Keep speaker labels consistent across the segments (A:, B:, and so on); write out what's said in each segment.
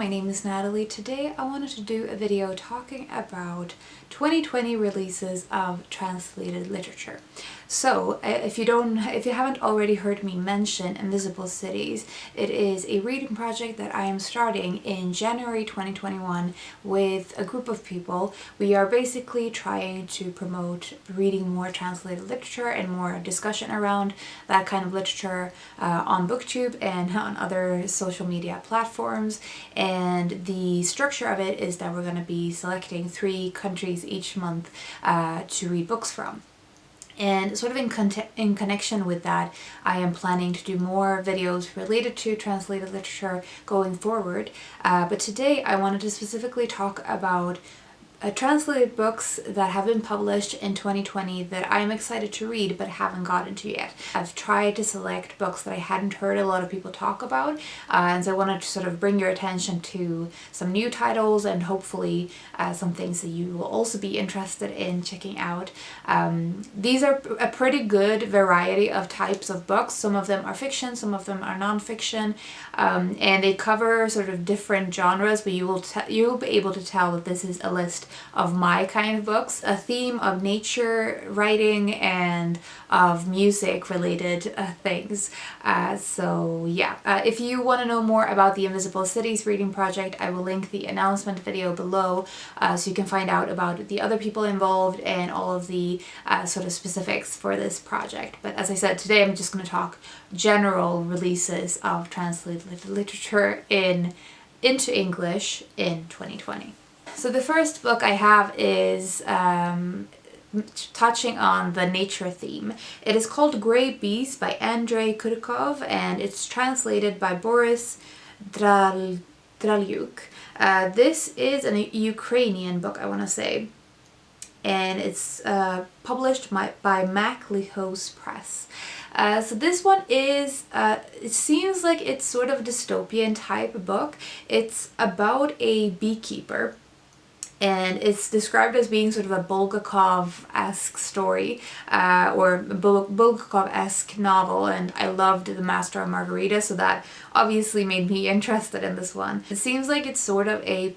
A: my name is Natalie. Today I wanted to do a video talking about 2020 releases of translated literature. So if you haven't already heard me mention Invisible Cities, it is a reading project that I am starting in January 2021 with a group of people. We are basically trying to promote reading more translated literature and more discussion around that kind of literature on BookTube and on other social media platforms. And the structure of it is that we're going to be selecting 3 countries each month to read books from. And sort of in connection with that, I am planning to do more videos related to translated literature going forward. But today I wanted to specifically talk about translated books that have been published in 2020 that I'm excited to read but haven't gotten to yet. I've tried to select books that I hadn't heard a lot of people talk about, and so I wanted to sort of bring your attention to some new titles and hopefully some things that you will also be interested in checking out. These are a pretty good variety of types of books. Some of them are fiction, some of them are non-fiction, and they cover sort of different genres, but you'll be able to tell that this is a list of my kind of books, a theme of nature, writing, and of music related things. So yeah, if you want to know more about the Invisible Cities reading project, I will link the announcement video below so you can find out about the other people involved and all of the sort of specifics for this project. But as I said, today I'm just going to talk general releases of translated literature into English in 2020. So the first book I have is touching on the nature theme. It is called Grey Bees by Andrei Kurkov, and it's translated by Boris Dralyuk. This is a Ukrainian book, I want to say, and it's published by MacLehose Press. So this one is, it seems like it's sort of a dystopian type book. It's about a beekeeper, and it's described as being sort of a Bulgakov-esque story, or a Bulgakov-esque novel, and I loved The Master and Margarita, so that obviously made me interested in this one. It seems like it's sort of a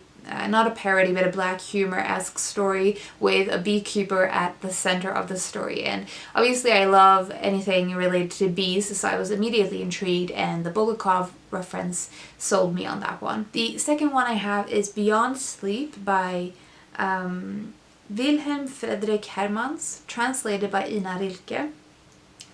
A: not a parody, but a black humor-esque story with a beekeeper at the center of the story. And obviously I love anything related to bees, so I was immediately intrigued, and the Bulgakov reference sold me on that one. The second one I have is Beyond Sleep by Wilhelm Friedrich Hermans, translated by Ina Rilke.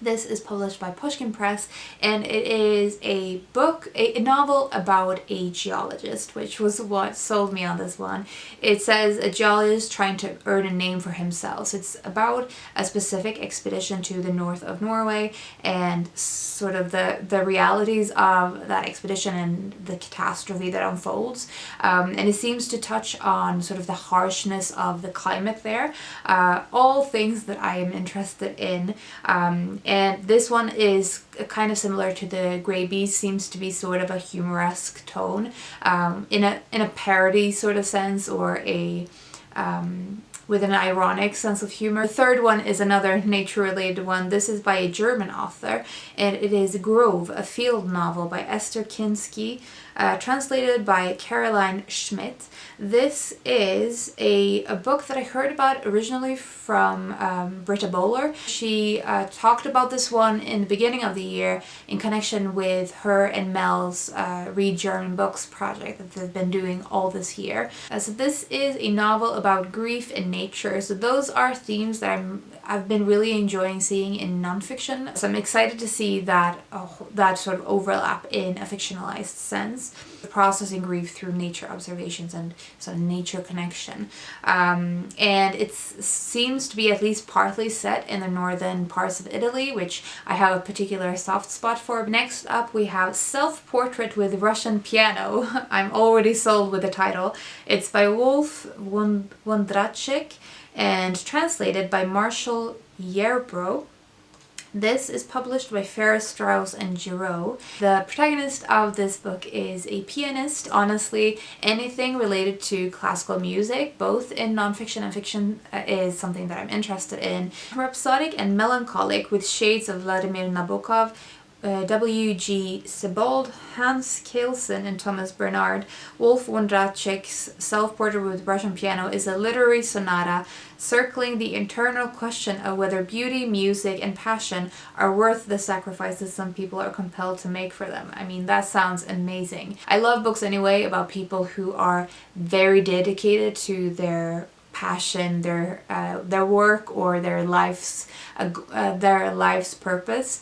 A: This is published by Pushkin Press, and it is a book, a novel about a geologist, which was what sold me on this one. It says a geologist trying to earn a name for himself. So it's about a specific expedition to the north of Norway and sort of the realities of that expedition and the catastrophe that unfolds. And it seems to touch on sort of the harshness of the climate there, all things that I am interested in. And this one is kind of similar to the Grey Bees, seems to be sort of a humoresque tone, in a parody sort of sense, or a with an ironic sense of humor. The third one is another nature-related one. This is by a German author, and it is Grove, a field novel by Esther Kinsky, translated by Caroline Schmidt. This is a book that I heard about originally from Britta Bowler. She talked about this one in the beginning of the year in connection with her and Mel's Read German Books project that they've been doing all this year. So this is a novel about grief and nature. So those are themes that I've been really enjoying seeing in nonfiction. So I'm excited to see that sort of overlap in a fictionalized sense. Processing grief through nature observations and sort of nature connection. And it seems to be at least partly set in the northern parts of Italy, which I have a particular soft spot for. Next up we have Self-Portrait with Russian Piano. I'm already sold with the title. It's by Wolf Wondracek and translated by Marshall Yerbro. This is published by Ferris, Strauss and Giroux. The protagonist of this book is a pianist. Honestly, anything related to classical music, both in nonfiction and fiction, is something that I'm interested in. Rhapsodic and melancholic with shades of Vladimir Nabokov, W.G. Sebald, Hans Kelsen, and Thomas Bernhard. Wolf Wondracek's Self-Portrait with Russian Piano is a literary sonata circling the internal question of whether beauty, music, and passion are worth the sacrifices some people are compelled to make for them. I mean, that sounds amazing. I love books anyway about people who are very dedicated to their passion, their work, or their life's purpose,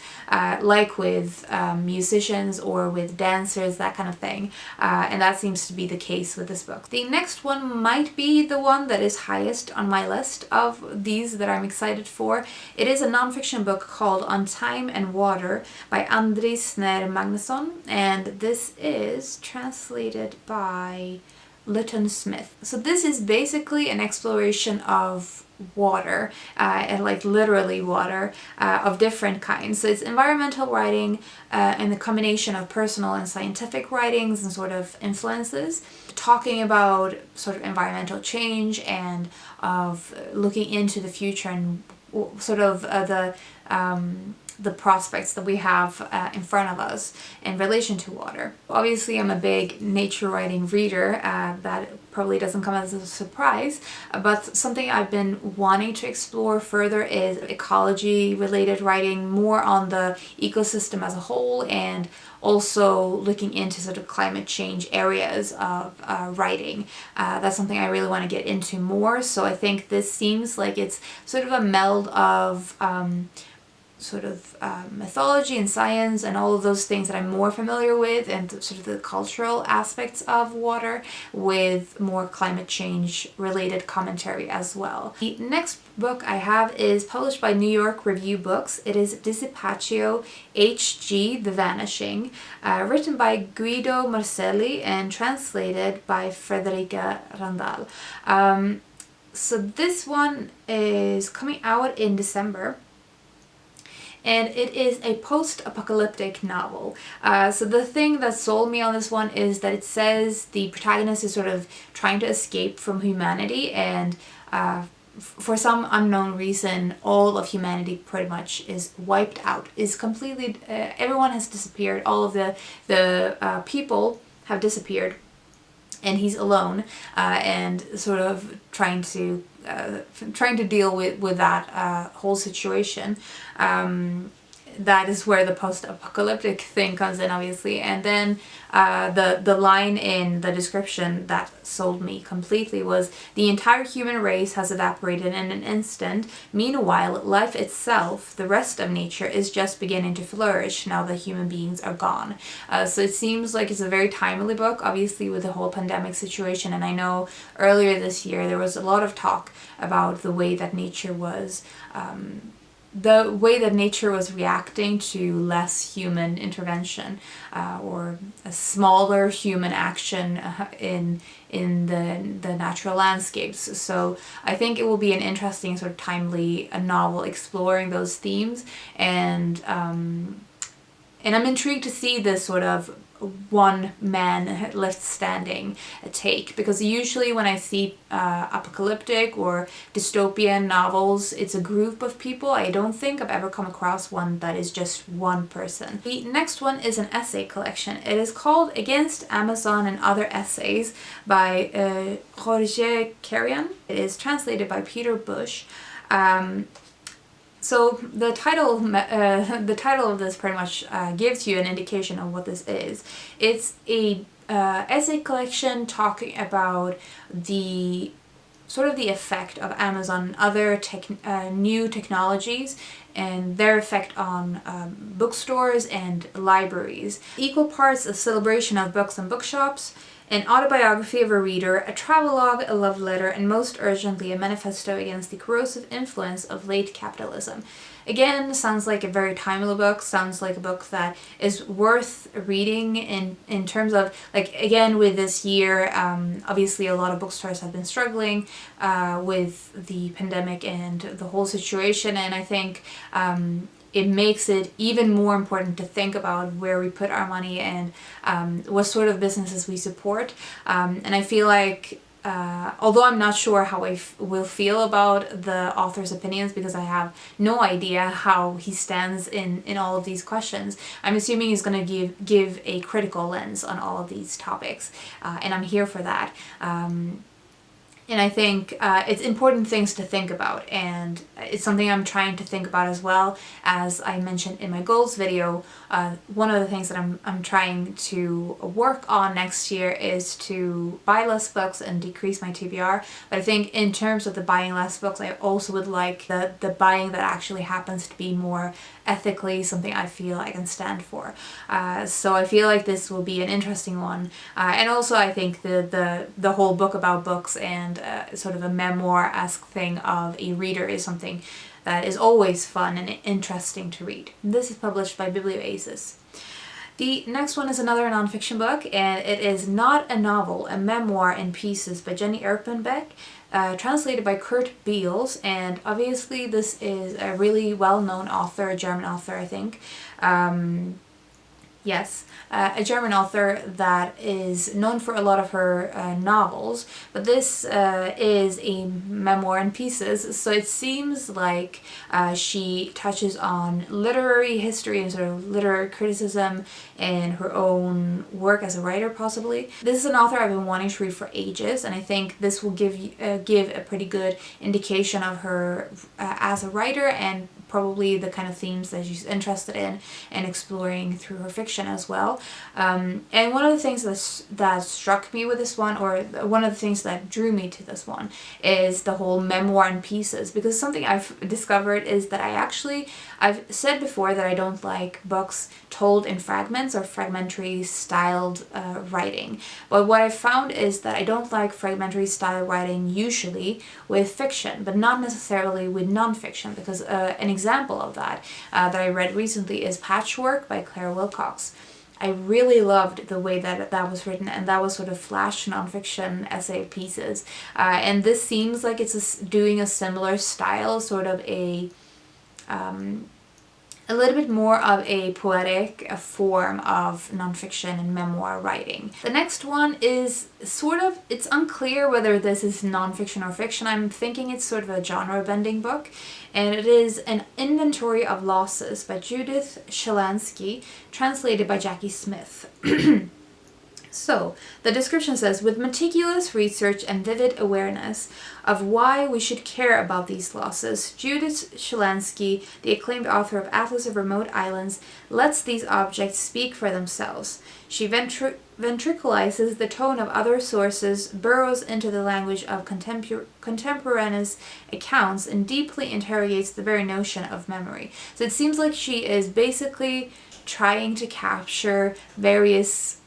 A: like with musicians or with dancers, that kind of thing. And that seems to be the case with this book. The next one might be the one that is highest on my list of these that I'm excited for. It is a nonfiction book called On Time and Water by Andri Snær Magnusson, and this is translated by Lytton Smith. So this is basically an exploration of water, and like literally water, of different kinds. So it's environmental writing and the combination of personal and scientific writings and sort of influences, talking about sort of environmental change and of looking into the future and sort of the prospects that we have in front of us in relation to water. Obviously, I'm a big nature writing reader, that probably doesn't come as a surprise, but something I've been wanting to explore further is ecology related writing, more on the ecosystem as a whole, and also looking into sort of climate change areas of writing. That's something I really want to get into more, so I think this seems like it's sort of a meld of mythology and science and all of those things that I'm more familiar with, and sort of the cultural aspects of water, with more climate change related commentary as well. The next book I have is published by New York Review Books. It is Dissipatio H.G. The Vanishing, written by Guido Marcelli and translated by Frederica Randall. So this one is coming out in December, and it is a post-apocalyptic novel. So the thing that sold me on this one is that it says the protagonist is sort of trying to escape from humanity, and for some unknown reason, all of humanity pretty much is wiped out, is completely, everyone has disappeared, all of the people have disappeared, and he's alone, and sort of trying to deal with that whole situation. That is where the post-apocalyptic thing comes in, obviously. And then the line in the description that sold me completely was, the entire human race has evaporated in an instant. Meanwhile, life itself, the rest of nature, is just beginning to flourish now that human beings are gone. So it seems like it's a very timely book, obviously, with the whole pandemic situation. And I know earlier this year there was a lot of talk about the way that nature was reacting to less human intervention, or a smaller human action in the natural landscapes. So I think it will be an interesting sort of timely novel exploring those themes, and I'm intrigued to see this sort of one man left standing take, because usually when I see apocalyptic or dystopian novels, it's a group of people. I don't think I've ever come across one that is just one person. The next one is an essay collection. It is called Against Amazon and Other Essays by Jorge Carrion. It is translated by Peter Bush. So the title of this pretty much gives you an indication of what this is. It's a essay collection talking about the sort of the effect of Amazon and other new technologies and their effect on bookstores and libraries. Equal parts a celebration of books and bookshops, an autobiography of a reader, a travelogue, a love letter, and most urgently a manifesto against the corrosive influence of late capitalism. Again, sounds like a very timely book, sounds like a book that is worth reading in terms of, like, again, with this year, obviously a lot of bookstores have been struggling with the pandemic and the whole situation, and I think it makes it even more important to think about where we put our money and what sort of businesses we support. And I feel like although I'm not sure how I will feel about the author's opinions, because I have no idea how he stands in all of these questions, I'm assuming he's going to give a critical lens on all of these topics, and I'm here for that. And I think it's important things to think about, and it's something I'm trying to think about as well. As I mentioned in my goals video, one of the things that I'm trying to work on next year is to buy less books and decrease my TBR. But I think in terms of the buying less books, I also would like the buying that actually happens to be more ethically something I feel I can stand for. So I feel like this will be an interesting one. And also I think the whole book about books and sort of a memoir-esque thing of a reader is something that is always fun and interesting to read. This is published by Biblioasis. The next one is another nonfiction book, and it is Not a Novel, a Memoir in Pieces by Jenny Erpenbeck, translated by Kurt Beals, and obviously this is a really well-known author, a German author, I think. Yes, a German author that is known for a lot of her novels, but this is a memoir in pieces, so it seems like she touches on literary history and sort of literary criticism and her own work as a writer, possibly. This is an author I've been wanting to read for ages, and I think this will give a pretty good indication of her as a writer, and probably the kind of themes that she's interested in and exploring through her fiction as well. And one of the things that struck me with this one, or one of the things that drew me to this one, is the whole memoir in pieces, because something I've discovered is that I've said before that I don't like books told in fragments or fragmentary styled writing, but what I've found is that I don't like fragmentary style writing usually with fiction, but not necessarily with nonfiction, because an example of that that I read recently is Patchwork by Claire Wilcox. I really loved the way that was written, and that was sort of flash nonfiction essay pieces. And this seems like it's doing a similar style, sort of a little bit more of a poetic form of nonfiction and memoir writing. The next one is it's unclear whether this is nonfiction or fiction. I'm thinking it's sort of a genre-bending book, and it is An Inventory of Losses by Judith Shalansky, translated by Jackie Smith. So, the description says, with meticulous research and vivid awareness of why we should care about these losses, Judith Shalansky, the acclaimed author of Atlas of Remote Islands, lets these objects speak for themselves. She ventriculizes the tone of other sources, burrows into the language of contemporaneous accounts, and deeply interrogates the very notion of memory. So it seems like she is basically trying to capture various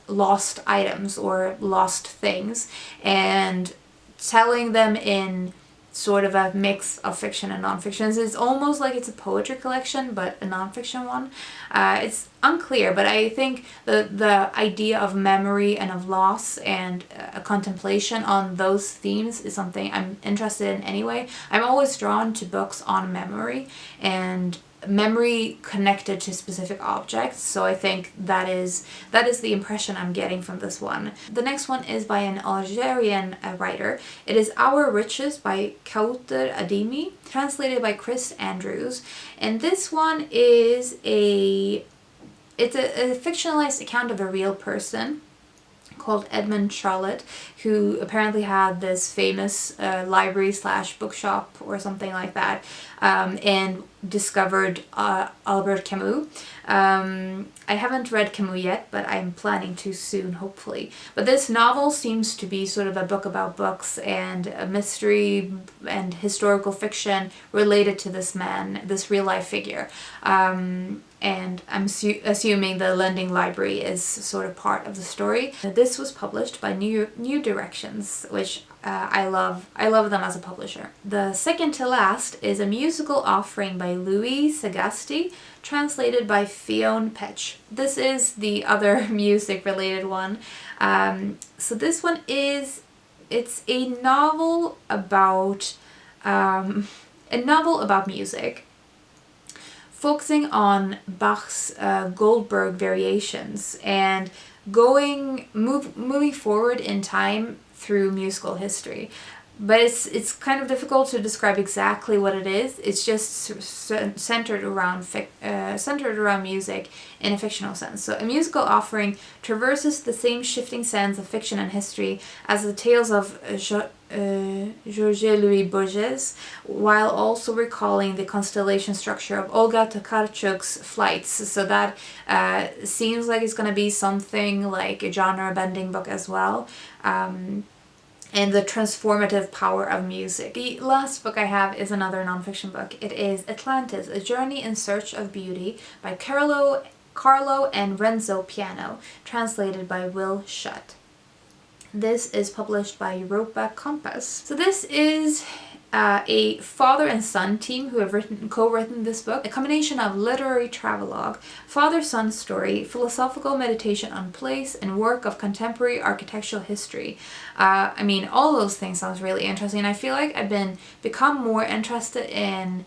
A: lost items or lost things and telling them in sort of a mix of fiction and nonfiction. So it's almost like it's a poetry collection, but a nonfiction one. It's unclear, but I think the idea of memory and of loss and a contemplation on those themes is something I'm interested in anyway. I'm always drawn to books on memory and memory connected to specific objects, so I think that is the impression I'm getting from this one. The next one is by an Algerian writer. It is Our Riches by Kauter Adimi, translated by Chris Andrews, and this one is a fictionalized account of a real person called Edmund Charlotte, who apparently had this famous library / bookshop or something like that, and discovered Albert Camus. I haven't read Camus yet, but I'm planning to soon, hopefully. But this novel seems to be sort of a book about books and a mystery and historical fiction related to this man, this real life figure. And I'm assuming the lending library is sort of part of the story. This was published by New Directions, which I love them as a publisher. The second to last is a musical offering by Louis Sagasti, translated by Fionn Petch. This is the other music related one. So this one it's a novel about music, focusing on Bach's Goldberg variations, and moving forward in time through musical history. But it's kind of difficult to describe exactly what it is. It's just centered around music in a fictional sense. So a musical offering traverses the same shifting sands of fiction and history as the tales of Georges Louis Borges, while also recalling the constellation structure of Olga Tokarczuk's flights. So that seems like it's going to be something like a genre-bending book as well. And the transformative power of music. The last book I have is another nonfiction book. It is Atlantis, A Journey in Search of Beauty by Carlo and Renzo Piano, translated by Will Shutt. This is published by Europa Compass. So this is a father and son team who have co-written this book, a combination of literary travelogue, father-son story, philosophical meditation on place, and work of contemporary architectural history. I mean, all those things sounds really interesting, and I feel like I've become more interested in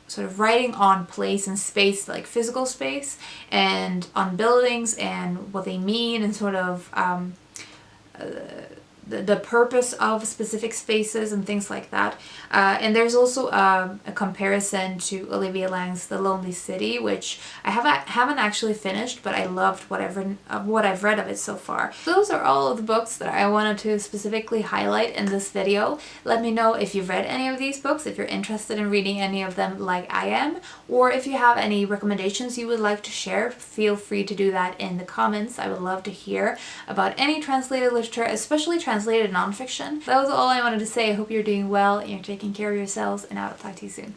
A: sort of writing on place and space, like physical space, and on buildings and what they mean, and sort of the purpose of specific spaces and things like that. And there's also a comparison to Olivia Lang's The Lonely City, which I haven't actually finished, but I loved what I've read of it so far. Those are all of the books that I wanted to specifically highlight in this video. Let me know if you've read any of these books, if you're interested in reading any of them like I am, or if you have any recommendations you would like to share, feel free to do that in the comments. I would love to hear about any translated literature, especially translated nonfiction. That was all I wanted to say. I hope you're doing well and you're taking care of yourselves, and I will talk to you soon.